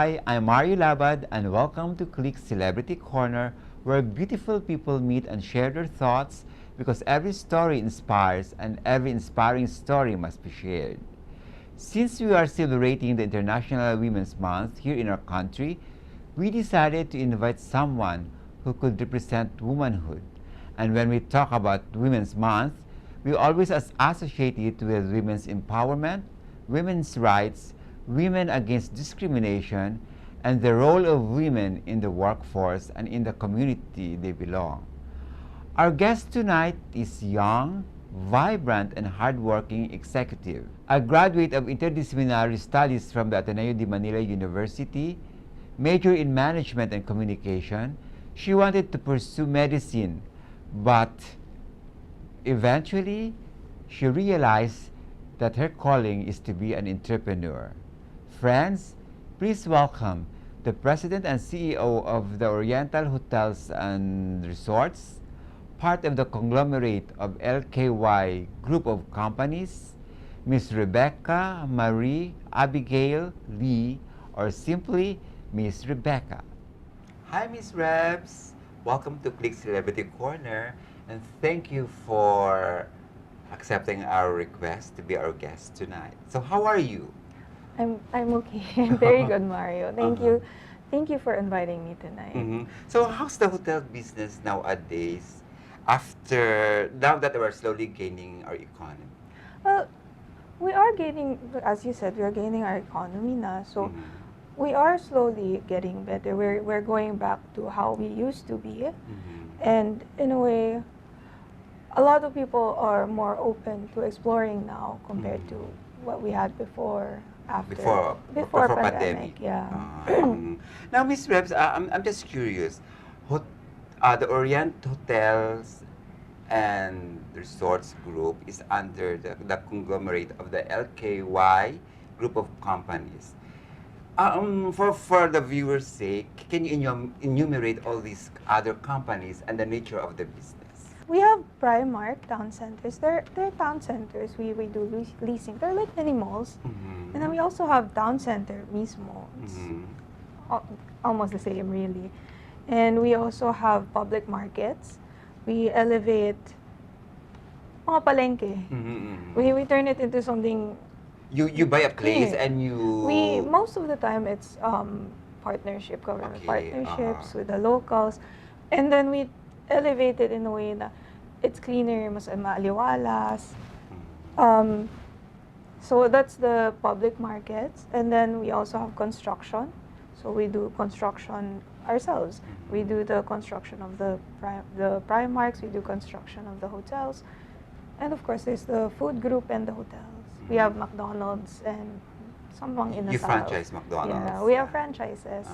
Hi, I'm Mario Labad and welcome to Klik Celebrity Corner, where beautiful people meet and share their thoughts because every story inspires and every inspiring story must be shared. Since we are celebrating the International Women's Month here in our country, we decided to invite someone who could represent womanhood. And when we talk about Women's Month, we always associate it with women's empowerment, women's rights, women against discrimination, and the role of women in the workforce and in the community they belong. Our guest tonight is young, vibrant, and hardworking executive. A graduate of interdisciplinary studies from the Ateneo de Manila University, major in management and communication, she wanted to pursue medicine, but eventually she realized that her calling is to be an entrepreneur. Friends, please welcome the President and CEO of the Oriental Hotels and Resorts, part of the conglomerate of LKY Group of Companies, Ms. Rebecca Marie Abigail Lee, or simply Ms. Rebecca. Hi, Ms. Rebs. Welcome to Klik Celebrity Corner, and thank you for accepting our request to be our guest tonight. So how are you? I'm okay. I'm very good, Mario. Thank you. Thank you for inviting me tonight. So how's the hotel business nowadays after, now that we're slowly gaining our economy? Well, we are gaining, as you said, we are gaining our economy now. So we are slowly getting better. We're going back to how we used to be. And in a way, a lot of people are more open to exploring now compared to what we had before. Before pandemic, yeah. Now, Miss Rebs, I'm just curious. The Orient Hotels and Resorts Group is under the conglomerate of the LKY Group of Companies. For the viewers' sake, can you enumerate all these other companies and the nature of the business? We have Primark town centers. They're town centers. We do leasing. They're like mini malls. And then we also have town center mismo. It's almost the same, really. And we also have public markets. We elevate mga palengke. We turn it into something. You buy a place and you. Most of the time it's partnership, government partnerships with the locals, and then we elevate it in a way that it's cleaner, mas maaliwalas. So that's the public markets. And then we also have construction. So we do construction ourselves. We do the construction of the Primarks, we do construction of the hotels. And of course, there's the food group and the hotels. We have McDonald's and something in the You south. franchise McDonald's? Yeah, we have franchises.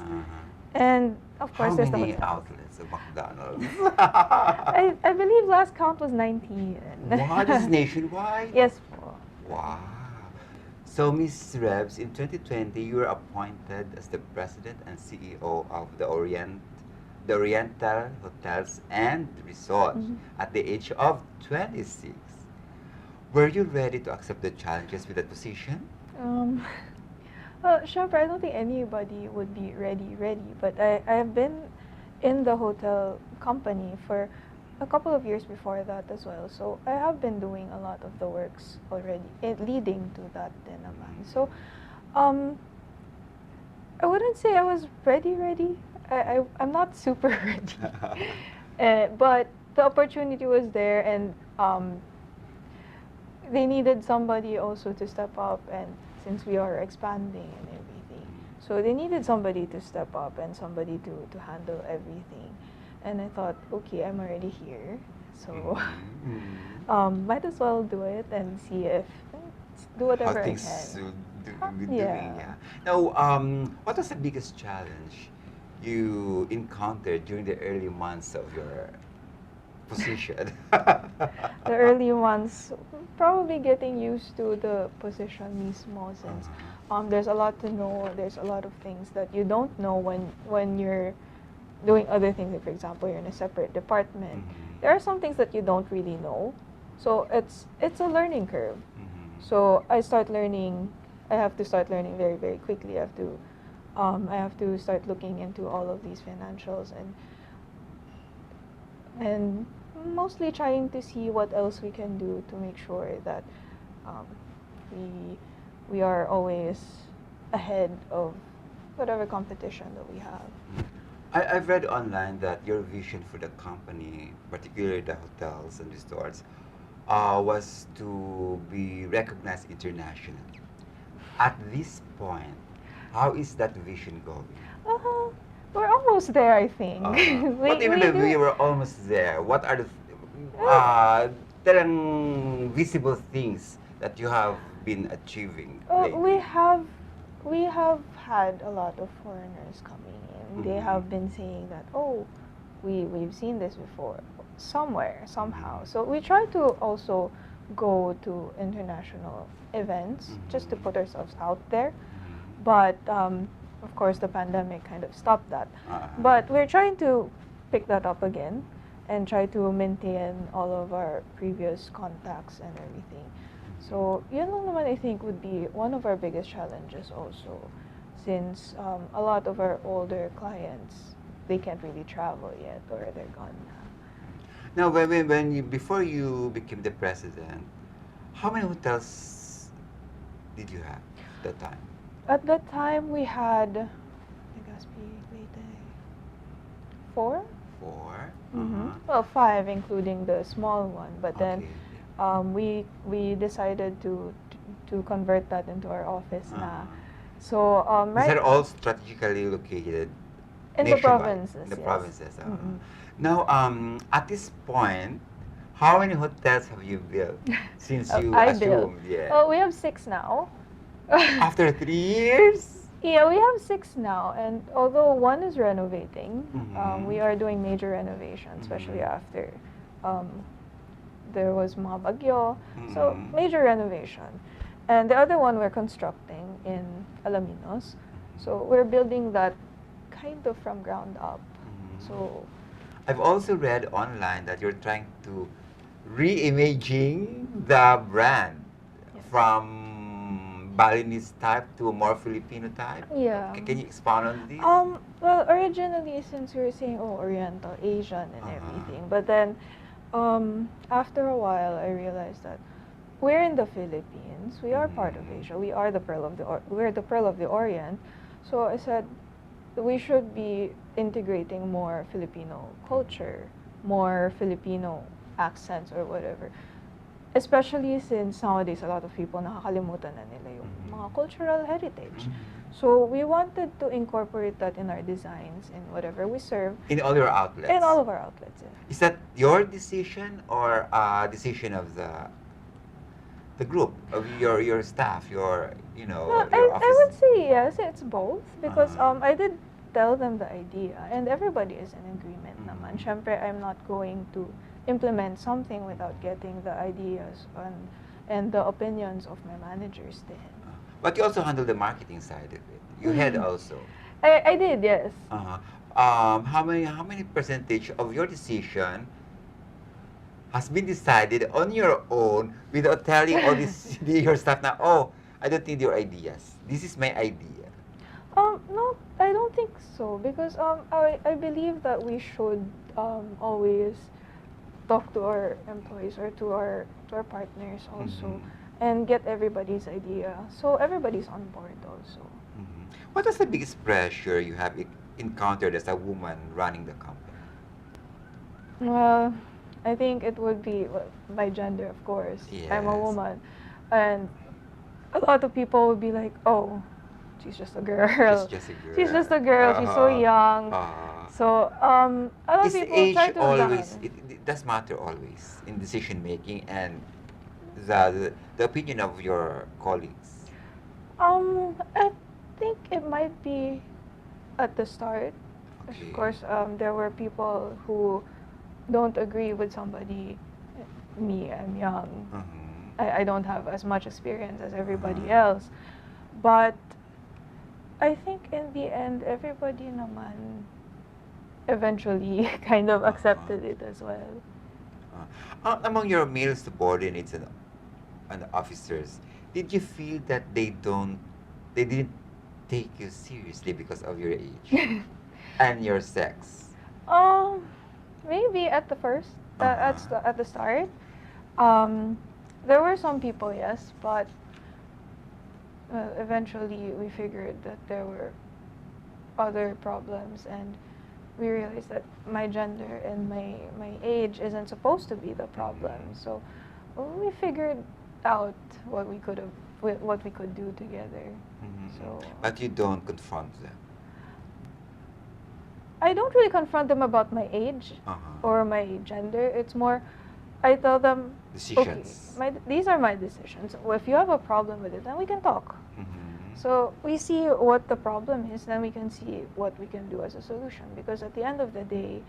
And of course, there's the hotels. How many outlets of McDonald's? I believe last count was 19. Wow, this is nationwide? Yes po. Wow. So, Ms. Rebs, in 2020, you were appointed as the President and CEO of the Oriental Hotels and Resorts at the age of 26. Were you ready to accept the challenges with that position? Well, syempre, I don't think anybody would be ready, but I have been in the hotel company for a couple of years before that as well. So I have been doing a lot of the works already, leading to that din naman. So I wouldn't say I was ready. I'm not super ready. But the opportunity was there, and they needed somebody also to step up, and since we are expanding and everything. So they needed somebody to step up and somebody to handle everything. And I thought, okay, I'm already here, so might as well do it and see if, do whatever I can. Yeah. Now, what was the biggest challenge you encountered during the early months of your position? The early ones, probably getting used to the position mismo, since there's a lot to know. There's a lot of things that you don't know when you're doing other things. Like, for example, you're in a separate department. There are some things that you don't really know, so it's a learning curve. So I have to start learning very, very quickly. I have to I have to start looking into all of these financials and mostly trying to see what else we can do to make sure that um, we we are always ahead of whatever competition that we have. I've read online that your vision for the company, particularly the hotels and resorts, was to be recognized internationally. At this point, how is that vision going? Uh, we're almost there, I think. What do you mean by we do. were almost there? What are the Uh, talagang visible things that you have been achieving we lately? have had a lot of foreigners coming in. They Mhm. have been saying that, oh, we've seen this before somewhere somehow. Mhm. So we try to also go to international events just to Mhm. put ourselves out there. Mhm. But of course, the pandemic kind of stopped that. Uh-huh. But we're trying to pick that up again and try to maintain all of our previous contacts and everything. So, yun lang naman I think would be one of our biggest challenges also, since a lot of our older clients, they can't really travel yet or they're gone now. Now, when you, before you became the president, how many hotels did you have that time? At that time, we had, I guess, four? Four. Well, five, including the small one. But then Okay. we decided to convert that into our office na. Uh-huh. So These right are all strategically located in the nationwide, provinces, in the yes. provinces. Mm-mm. Now, at this point, how many hotels have you built since you I built. assumed? Yeah. Well, we have six now. After 3 years? Yeah, we have six now, and although one is renovating, Mhm. we are doing major renovation, especially Mhm. after um, there was mga bagyo, so Mhm. major renovation. And the other one we're constructing in Alaminos, so we're building that kind of from ground up. Mhm. So I've also read online that you're trying to re-imaging the brand yes. from Balinese type to a more Filipino type. Yeah. Can you expound on this? Well, originally, since we were saying, oh, Oriental, Asian, and everything, but then, after a while, I realized that we're in the Philippines. We are part of Mhm. Asia. We are the pearl of the we're the pearl of the Orient. So I said we should be integrating more Filipino culture, more Filipino accents or whatever. Especially since nowadays a lot of people nakakalimutan na nila yung mga cultural heritage. So we wanted to incorporate that in our designs in whatever we serve. In all your outlets? In all of our outlets. Yeah. Is that your decision or a decision of the group of your staff, No, your I office? would say yes, it's both because Uh-huh. I did tell them the idea and everybody is in agreement naman. Mhm. Syempre, I'm not going to implement something without getting the ideas and the opinions of my managers then. But you also handle the marketing side of it. You head also. I did, yes. Uh-huh. How many percentage of your decision has been decided on your own without telling all this your staff now? Oh, I don't need your ideas. This is my idea. No, I don't think so because I believe that we should always talk to our employees or to our partners also Mhm. and get everybody's idea so everybody's on board also. Mhm. What was the biggest pressure you have encountered as a woman running the company? Well, I think it would be my gender, of course. I'm a Yes. woman, and a lot of people would be like, "Oh, she's just a girl. She's just a girl. She's just a girl. She's so young." So a lot of Is people try age to always, down. it does matter always in decision making and the opinion of your colleagues? I think it might be at the start. Of Okay. course, there were people who don't agree with somebody. Me, I'm young. Mhm. I don't have as much experience as everybody Uh-huh. else. But I think in the end, everybody naman eventually kind of accepted it as well. Among your male subordinates and officers, did you feel that they didn't take you seriously because of your age and your sex? Um, Maybe at the first, at the start, there were some people, yes, but eventually we figured that there were other problems, and we realized that my gender and my age isn't supposed to be the problem. So we figured out what we could have, what we could do together. So But you don't confront them. I don't really confront them about my age or my gender. It's more, I tell them, Decisions. okay, these are my decisions. If you have a problem with it, then we can talk. So we see what the problem is, then we can see what we can do as a solution. Because at the end of the day,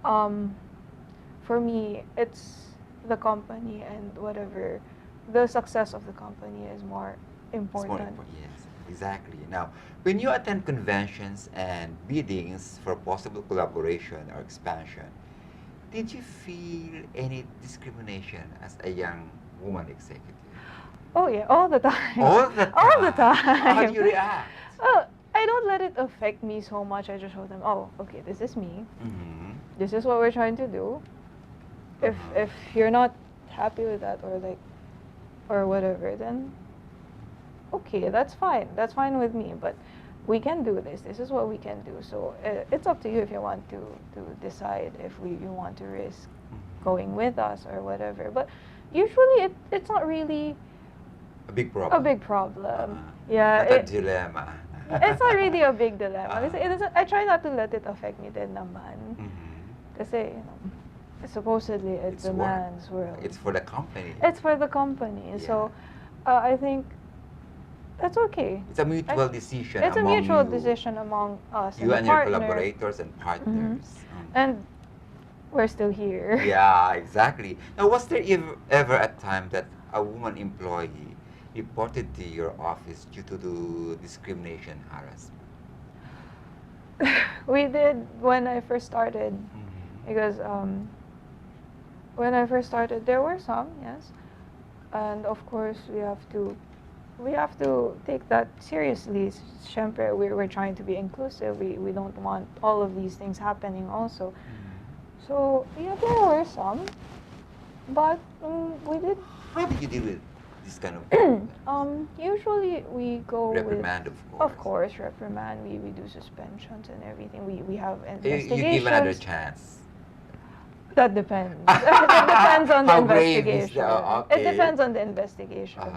for me, it's the company and whatever, the success of the company is more important. It's more important. Yes, exactly. Now, when you attend conventions and biddings for possible collaboration or expansion, did you feel any discrimination as a young woman executive? Oh yeah, all the time. All the time? All the time. How do you react? Well, I don't let it affect me so much. I just show them, oh, okay, this is me. This is what we're trying to do. If you're not happy with that or whatever, then okay, that's fine. That's fine with me. But we can do this. This is what we can do. So it's up to you if you want to decide if you want to risk going with us or whatever. But usually it's not really a big problem. A big problem. Yeah. Not a dilemma. It's not really a big dilemma. I try not to let it affect me din naman. Kasi, supposedly it's a man's world. It's for the company. It's for the company. Yeah. So I think that's okay. It's a mutual decision. It's a mutual decision among us. You and your collaborators and partners. And we're still here. Yeah, exactly. Now, was there ever a time that a woman employee reported to your office due to the discrimination, harassment? We did when I first started, because when I first started, there were some, yes, and of course we have to take that seriously. Siyempre, we're trying to be inclusive. We don't want all of these things happening also. So yeah, there were some, but we did. How did you deal with this kind of usually we go reprimand, with, of course. Of course, reprimand. We do suspensions and everything. We have investigations. You give another chance. That depends. That depends on the How brave is investigation. okay. It depends on the investigation.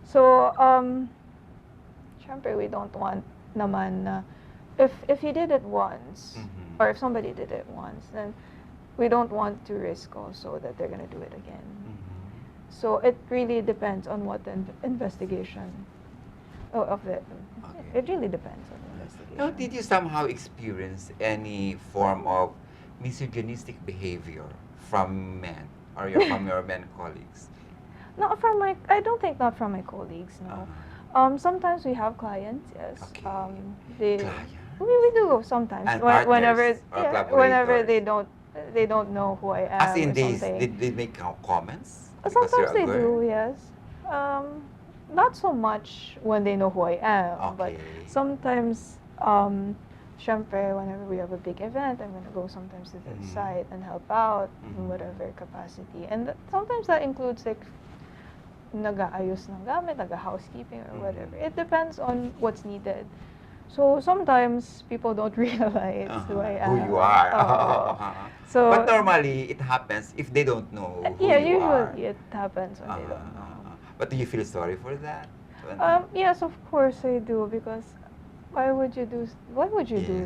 So, syempre, we don't want naman if he did it once, or if somebody did it once, then we don't want to risk also that they're going to do it again. So it really depends on what the investigation of the. It really depends on the investigation. Now, did you somehow experience any form of misogynistic behavior from men or from your men colleagues? Not from my. I don't think not from my colleagues. No. Sometimes we have clients. Yes. Okay. We do sometimes. And whenever they don't know who I am. As in, or they make comments. Sometimes they do, yes. Not so much when they know who I am, but sometimes, syempre, whenever we have a big event, I'm going to go sometimes to the site and help out in whatever capacity. And sometimes that includes like nag-aayos ng gamit, nag-housekeeping or whatever. It depends on what's needed. So sometimes people don't realize who I am. Who you are. So, but normally it happens if they don't know who you are. Usually it happens when they don't know. But do you feel sorry for that? Yes, of course I do, because why would you do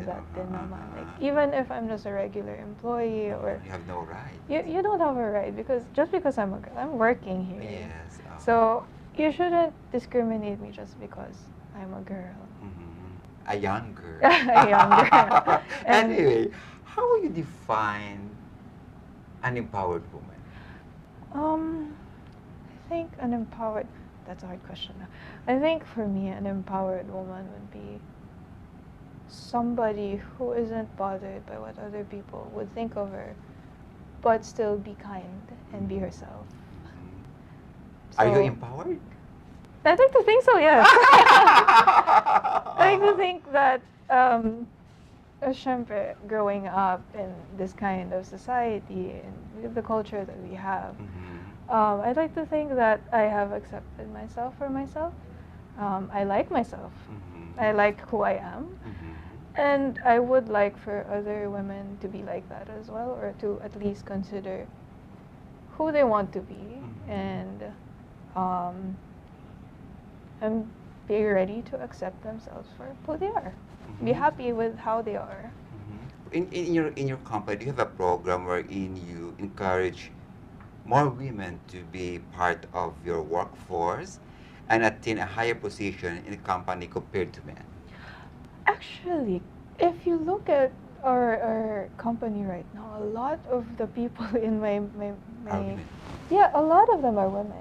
that then naman? Like, even if I'm just a regular employee or you have no right. You don't have a right, because just because I'm a girl, I'm working here. Yes. So you shouldn't discriminate me just because I'm a girl. A young girl. A young girl. Anyway, how will you define an empowered woman? I think that's a hard question. I think for me, an empowered woman would be somebody who isn't bothered by what other people would think of her, but still be kind and be herself. Are you empowered? I'd like to think so, yes. I like to think that, syempre, growing up in this kind of society and with the culture that we have, I'd like to think that I have accepted myself for myself. I like myself. I like who I am. And I would like for other women to be like that as well, or to at least consider who they want to be, um, and be ready to accept themselves for who they are. Be happy with how they are. In your company, do you have a program wherein you encourage more women to be part of your workforce and attain a higher position in the company compared to men? Actually, if you look at our company right now, a lot of the people in Are women? yeah, a lot of them are women.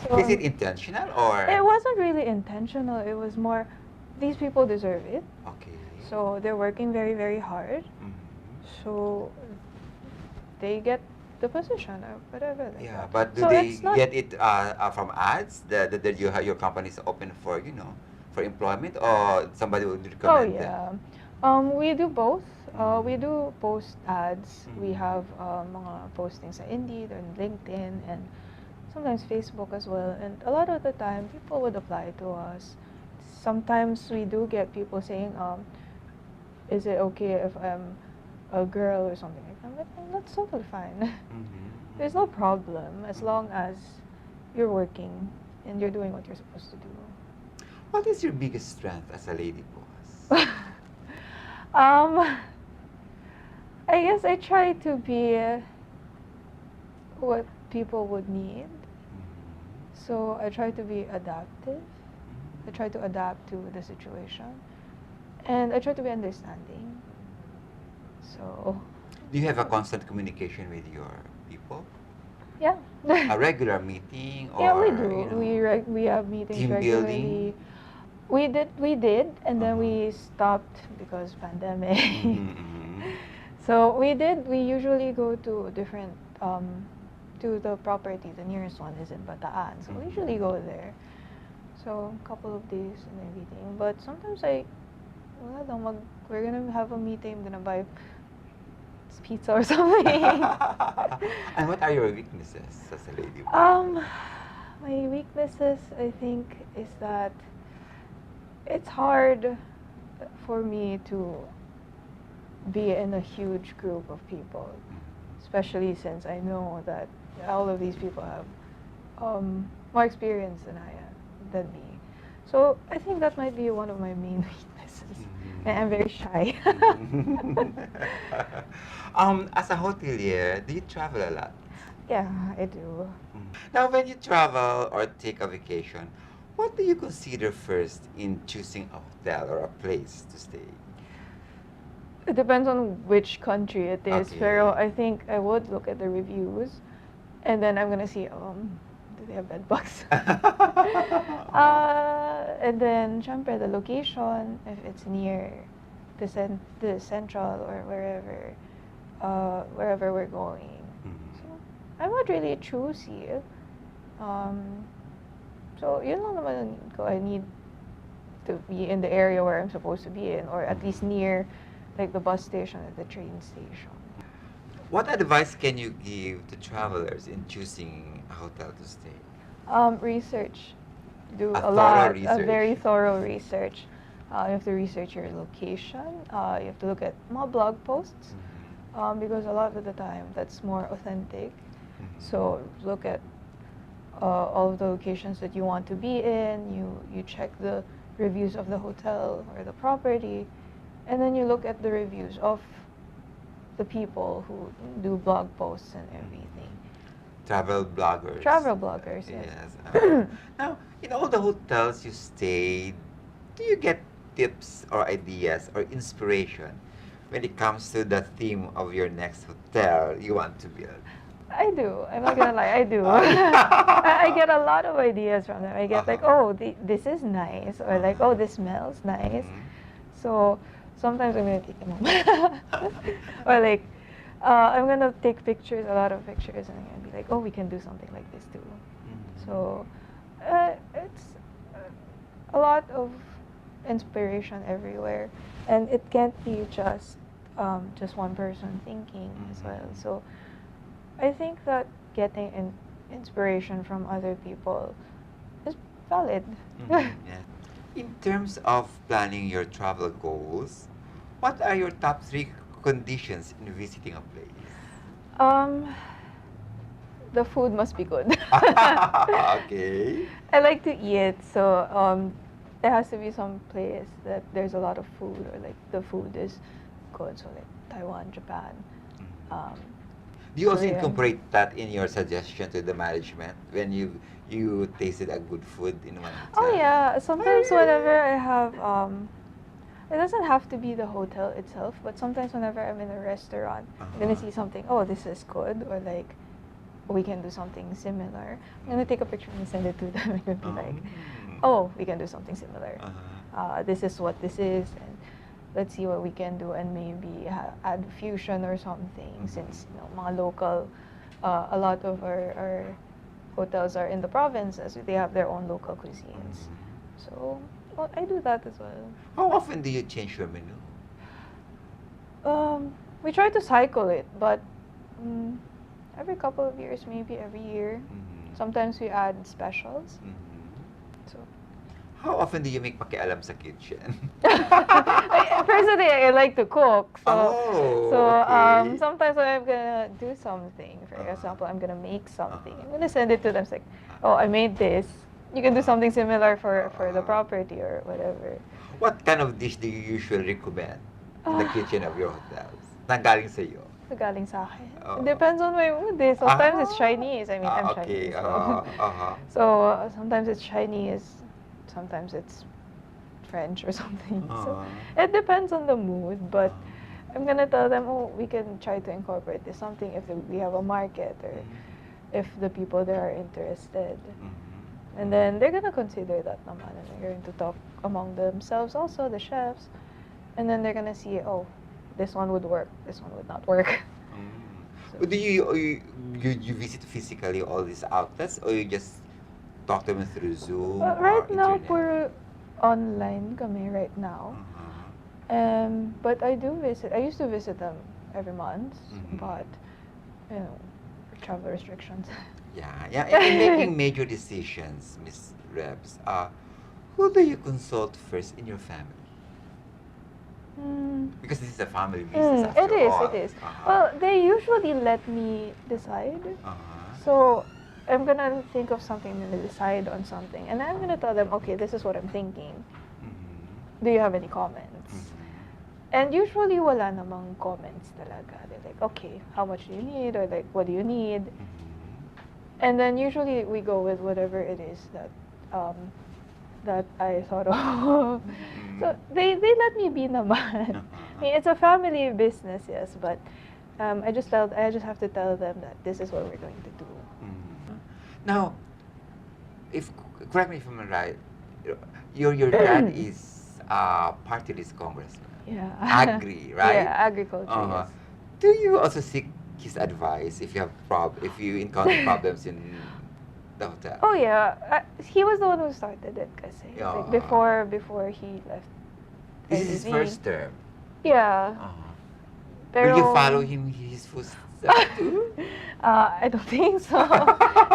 So, Is it intentional or? it wasn't really intentional. It was more, these people deserve it. Okay. So they're working very, very hard. So they get the position or whatever. Like Yeah, that. but do So they it's not- get it from ads that you have your company is open for, for employment, or somebody would Oh recommend them? yeah. We do both. We do post ads. We have mga postings sa Indeed and LinkedIn and sometimes Facebook as well. And a lot of the time, people would apply to us. Sometimes we do get people saying, "Is it okay if I'm a girl or something like that?" But that's totally fine. There's no problem as long as you're working and you're doing what you're supposed to do. What is your biggest strength as a lady boss? I guess I try to be what people would need. So I try to be adaptive. I try to adapt to the situation. And I try to be understanding. So, Do you have a constant communication with your people? yeah. A regular meeting or Yeah, we do. We have meetings team regularly. building? We did, and then we stopped because pandemic. Mhm. So we did. We usually go to different to the property. The nearest one is in Bataan, so we usually go there. So a couple of days and everything. But sometimes wala lang, we're gonna have a meeting. I'm gonna buy pizza or something. And what are your weaknesses as a lady boss? My weaknesses, I think, is that it's hard for me to be in a huge group of people, especially since I know that all of these people have more experience than me. So I think that might be one of my main weaknesses. And I'm very shy. As a hotelier, do you travel a lot? Yeah, I do. Now, when you travel or take a vacation, what do you consider first in choosing a hotel or a place to stay? It depends on which country it is. Okay. Pero I think I would look at the reviews, and then I'm gonna see do they have bed bugs? And then syempre the location, if it's near the central or wherever we're going. So I'm not really choosy. So yun lang naman ko, I need to be in the area where I'm supposed to be in, or at least near like the bus station or the train station. What advice can you give to travelers in choosing a hotel to stay? Research. Do A a thorough lot, a research. very thorough research. You have to research your location. You have to look at mga blog posts, because a lot of the time that's more authentic. So look at all of the locations that you want to be in. You check the reviews of the hotel or the property, and then you look at the reviews of the people who do blog posts and everything. Travel bloggers. Travel bloggers, yes. Now, in all the hotels you stayed, do you get tips or ideas or inspiration when it comes to the theme of your next hotel you want to build? I do. I'm not gonna lie, I do. I get a lot of ideas from them. I get like, oh, this is nice, or like, oh, this smells nice. So sometimes I'm gonna take them home, or like, I'm gonna take pictures, a lot of pictures, and I'm gonna be like, oh, we can do something like this too. So it's a lot of inspiration everywhere, and it can't be just one person thinking as well. So I think that getting inspiration from other people is valid. Yeah. In terms of planning your travel goals, what are your top three conditions in visiting a place? The food must be good. Okay. I like to eat, so there has to be some place that there's a lot of food, or like the food is good. So like Taiwan, Japan, um, Do you also Korea. incorporate that in your suggestion to the management when you tasted a good food in one hotel? Oh yeah, sometimes whenever I have it doesn't have to be the hotel itself, but sometimes whenever I'm in a restaurant, I'm gonna see something. Oh, this is good, or like we can do something similar. I'm gonna take a picture and send it to them. I'm gonna be like, oh, we can do something similar. This is what this is, and let's see what we can do, and maybe add fusion or something. Since mga local, a lot of our hotels are in the provinces, they have their own local cuisines. So well, I do that as well. How often do you change your menu? We try to cycle it, but every couple of years, maybe every year. Sometimes we add specials. So How often do you make pakialam sa kitchen? personally, I like to cook. So okay. sometimes when I'm gonna do something, for example, I'm gonna make something, I'm gonna send it to them. It's like, oh, I made this. You can do something similar for the property or whatever. What kind of dish do you usually recommend in the kitchen of your hotels? Nanggaling sa iyo? Galing sa akin. Oh. It depends on my mood. Sometimes it's Chinese. I mean, I'm okay. Chinese. So, so sometimes it's Chinese, sometimes it's French or something. So it depends on the mood, but I'm gonna tell them, oh, we can try to incorporate this something if we have a market, or if the people there are interested. And then they're gonna consider that naman, and they're going to talk among themselves also, the chefs, and then they're gonna see, oh, this one would work, this one would not work. So, do you visit physically all these outlets, or you just talk to them through Zoom right or now, internet? we're online kami right now. But I do visit. I used to visit them every month, but you know, travel restrictions. Yeah. In making major decisions, Miss Rebs, who do you consult first in your family? Because this is a family business after all. It is. Well, they usually let me decide. So I'm gonna think of something and decide on something, and I'm gonna tell them, okay, this is what I'm thinking. Do you have any comments? And usually wala namang comments talaga. They're like, okay, how much do you need, or like, what do you need? And then usually we go with whatever it is that that I thought of. So they let me be naman. I mean, it's a family business, yes, but I just have to tell them that this is what we're going to do. Now, correct me if I'm right, your dad is party list congressman. Yeah. Agri, right? Yeah, agriculture. Yes. Do you also seek his advice if you have if you encounter problems in the hotel? Oh yeah, he was the one who started it, kasi like before he left. This is his LDV. first term. Yeah. Will you follow his footsteps too? I don't think so.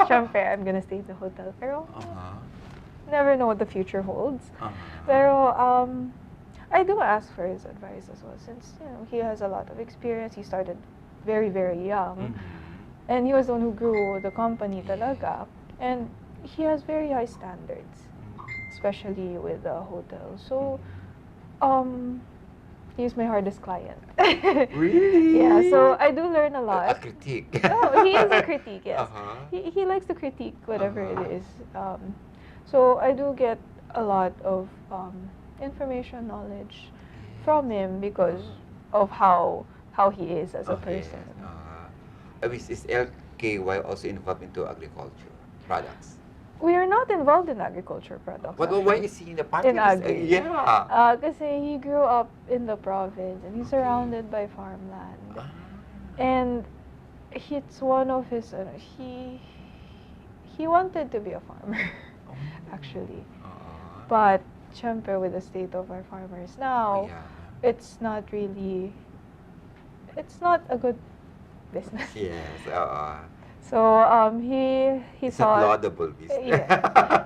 Siyempre, I'm gonna stay in the hotel. Pero never know what the future holds. Pero I do ask for his advice as well, since he has a lot of experience. He started very, very young, and he was the one who grew the company talaga, and he has very high standards, especially with the hotel. So he's my hardest client. Really? Yeah, so I do learn a lot. A critique. Oh, he is a critique, yes. He likes to critique whatever it is. So I do get a lot of information, knowledge from him because of how he is as a person. Is LKY also involved into agriculture products? We are not involved in agriculture products. But why is he in the party? In agri. Yeah. Because he grew up in the province and he's surrounded by farmland. And it's one of his, he wanted to be a farmer, actually. But syempre, with the state of our farmers now, Yeah. it's not a good business. Yes. So he It's not thought, laudable business. yeah,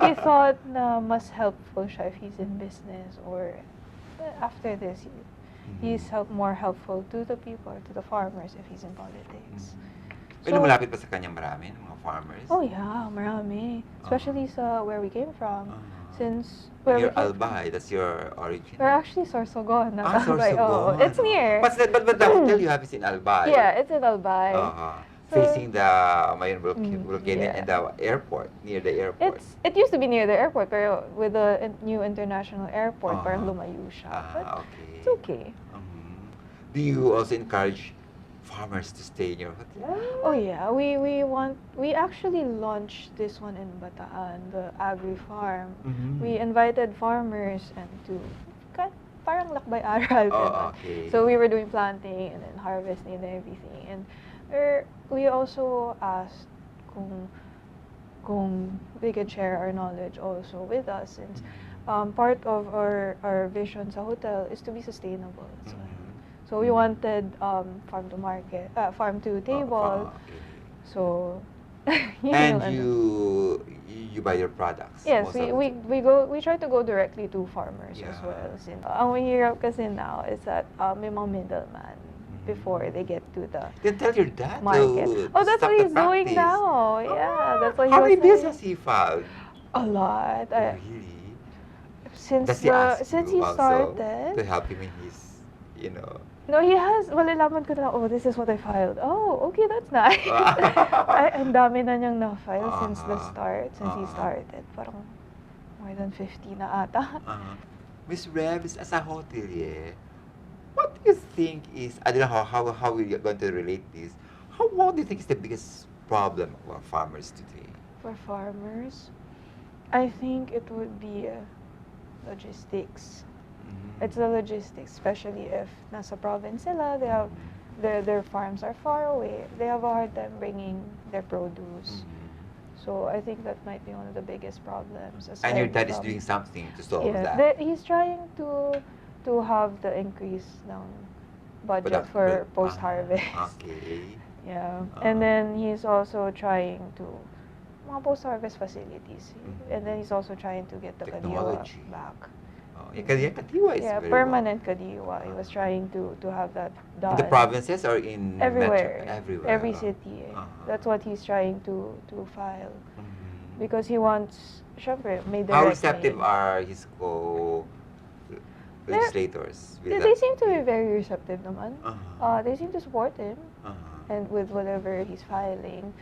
he thought na mas helpful siya if he's in business, or after this he's more helpful to the people, to the farmers, if he's in politics. May lumalapit pa sa kanya marami ng mga farmers? Oh yeah, marami. Especially sa where we came from. Since where Near we came Albay, that's your origin? We're actually Sorsogon, not Albay. Sorsogon. Oh, it's near. But the hotel you have is in Albay. Yeah, it's in Albay. So, facing the Mayon volcano yeah. and the airport, near the airport. It used to be near the airport, pero with the new international airport, parang lumayo siya. But okay. it's okay. Do you also encourage farmers to stay in your hotel? Oh yeah, we actually launched this one in Bataan, the agri farm. We invited farmers and to parang lakbay aral. Okay. So we were doing planting and then harvesting and everything. And we also asked kung they could share our knowledge also with us, since part of our vision sa hotel is to be sustainable. So we wanted farm to market, farm to table. So and you buy your products. yes, we try to go directly to farmers as well. Ang mahirap kasi now is that may mga middleman before they get to the Then tell your dad market. to Oh, that's stop what the he's doing practice. now. Yeah, that's what he How was many bills saying. has he filed? A lot. Really? Since Does he ask since you he also started. to help him in his, you know? No, he has. Malalaman ko na, oh, this is what I filed. Oh, okay, that's nice. Ang dami na niyang na-file since the start, since he started. Parang more than 50 na ata. Miss Rebs, as a hotelier, what do you think is, I don't know how we're going to relate this, what do you think is the biggest problem of our farmers today? For farmers, I think it would be logistics. It's the logistics, especially if nasa province sila, they have their farms are far away. They have a hard time bringing their produce. So I think that might be one of the biggest problems. And your dad is doing something to solve that? He's trying to have the increase ng budget for post-harvest. Okay. Yeah. And then he's also trying to mga post-harvest facilities. And then he's also trying to get the kadiwa back. Kadiwa is very permanent kadiwa. He was trying to have that done. In the provinces or in everywhere? Everywhere. Every city. That's what he's trying to file. Because he wants, syempre, may direct. How receptive are his legislators? They seem to be very receptive naman. They seem to support him and with whatever he's filing.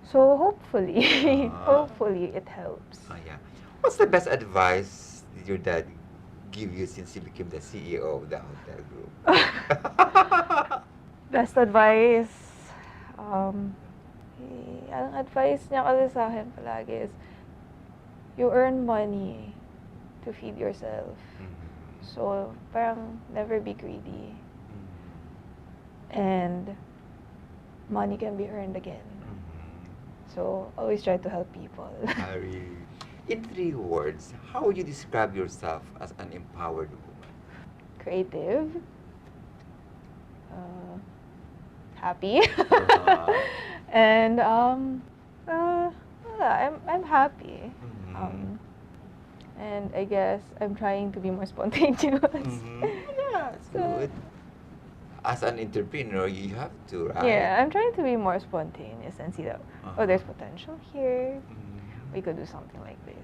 So hopefully, hopefully it helps. Yeah. What's the best advice did your dad give you since he became the CEO of the hotel group? Best advice? Ang advice niya kasi sa akin palagi is, you earn money to feed yourself. So, parang never be greedy. And money can be earned again. So, always try to help people. In 3 words, how would you describe yourself as an empowered woman? Creative. Happy. And I'm happy. And I guess I'm trying to be more spontaneous. Yeah, that's good. As an entrepreneur, you have to, right? Yeah, I'm trying to be more spontaneous and see that, oh, there's potential here. We could do something like this.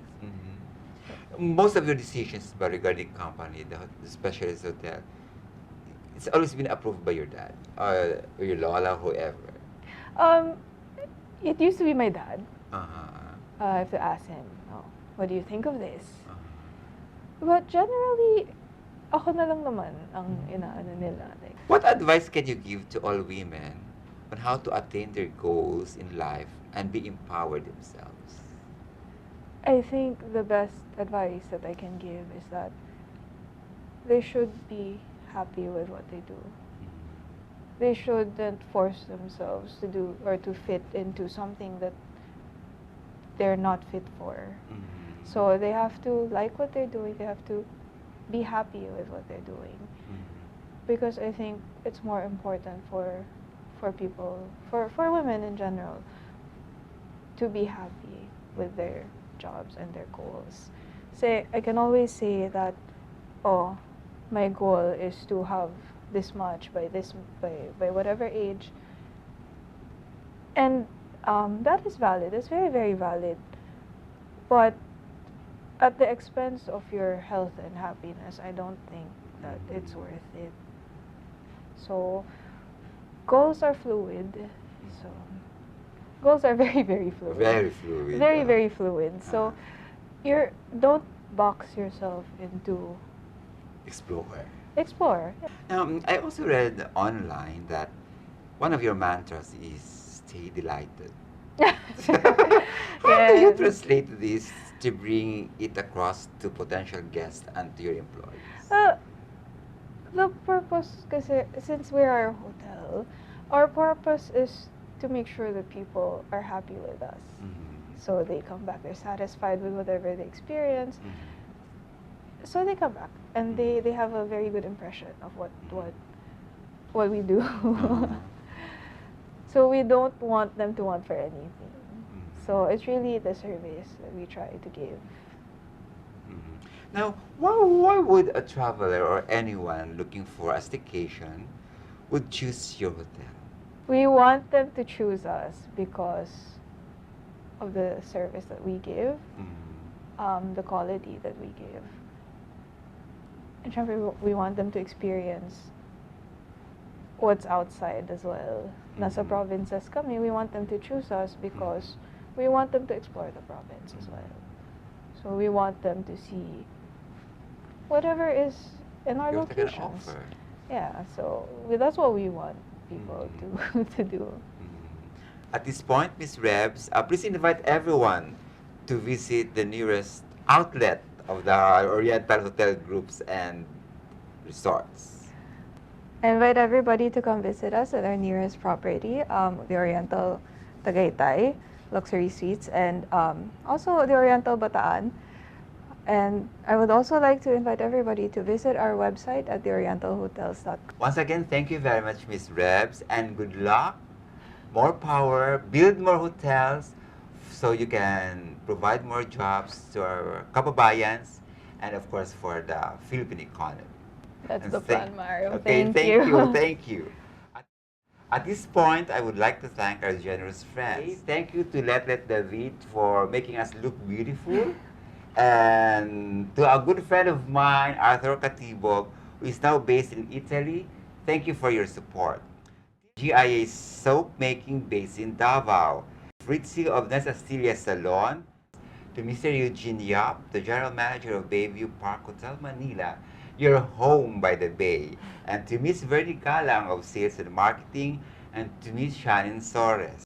Most of your decisions regarding company, the specialist hotel, it's always been approved by your dad or your lola, whoever. It used to be my dad. I have to ask him, oh, what do you think of this? But generally, ako na lang naman ang inaano nila. Like, what advice can you give to all women on how to attain their goals in life and be empowered themselves? I think the best advice that I can give is that they should be happy with what they do. They shouldn't force themselves to do or to fit into something that they're not fit for. So they have to like what they're doing. They have to be happy with what they're doing. Because I think it's more important for people, for women in general, to be happy with their jobs and their goals. Say, I can always say that, oh, my goal is to have this much by whatever age. And that is valid. It's very, very valid. But at the expense of your health and happiness, I don't think that it's worth it. So goals are fluid. So goals are very, very fluid. Very fluid. Very, very fluid. So don't box yourself into explore. I also read online that one of your mantras is stay delighted. How do you translate this to bring it across to potential guests and to your employees? The purpose, kasi since we are a hotel, our purpose is to make sure that people are happy with us. So they come back, they're satisfied with whatever they experience. So they come back and they have a very good impression of what we do. So we don't want them to want for anything. So it's really the service that we try to give. Now, why would a traveler or anyone looking for a staycation would choose your hotel? We want them to choose us because of the service that we give, the quality that we give. And syempre, we want them to experience what's outside as well. Nasa provinces kami, we want them to choose us because we want them to explore the province as well. So we want them to see whatever is in our locations. Yeah, so that's what we want people to do. At this point, Ms. Rebs, please invite everyone to visit the nearest outlet of the Oriental Hotel Groups and Resorts. I invite everybody to come visit us at our nearest property, the Oriental Tagaytay Luxury Suites, and also the Oriental Bataan. And I would also like to invite everybody to visit our website at theorientalhotels.com. Once again, thank you very much, Ms. Rebs, and good luck, more power, build more hotels so you can provide more jobs to our kababayans and, of course, for the Philippine economy. That's the plan, Mario. Okay, Thank you. Thank you. At this point, I would like to thank our generous friends. Thank you to Let David for making us look beautiful. And to a good friend of mine, Arthur Catibog, who is now based in Italy, thank you for your support. GIA Soap Making based in Davao. Fritzy of Nesastilla Salon. To Mr. Eugene Yap, the General Manager of Bayview Park Hotel, Manila, your home by the bay. And to Miss Verdi Galang of Sales and Marketing, and to Miss Shannon Soares.